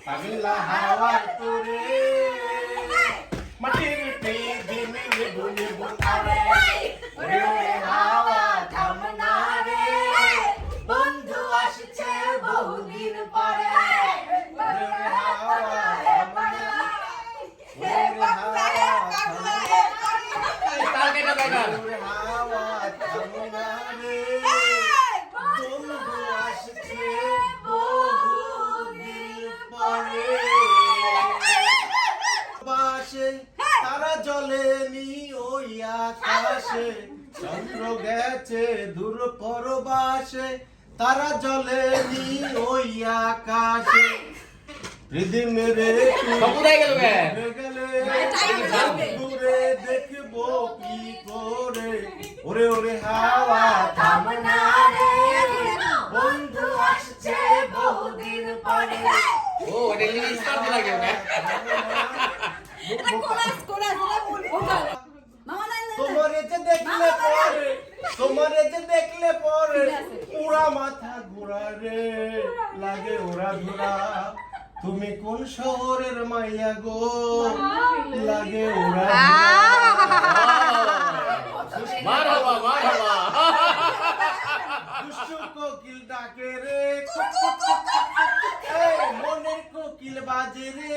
পাগলা হাওয়ার তোরে মাটির পৃথিবী লেবু লেবু আরে ওরে ওরে হাওয়া থাম না রে বন্ধু আসছে বহুদিন পরে ওরে ওরে হাওয়া থাম না ওরে হাওয়া থাম না তাল কেটে দাও ওরে হাওয়া থাম না রে বন্ধু আসছে বহুদিন পরে বাসে তারা জ্বলেনি ওই আকাশে চন্দ্র গেছে দূর পরবাসে তারা জ্বলেনি ওই আকাশে পৃথিবীরে দূরে দেখবো কি করে ওরে ওরে হাওয়া থাম না রে বন্ধু আসছে বহুদিন পরে ও এটা লিরিক্স করতে লাগে ওকে তোমারে যে দেখলে পরে পুরা মাথা ঘোরা রে লাগে ওরা ধরা তুমি কোন শহরের মাইয়া গো লাগে ওরা মারহাবা মারহাবা দুষ্টু কোকিল ডাকে রে মনের কোকিল বাজে রে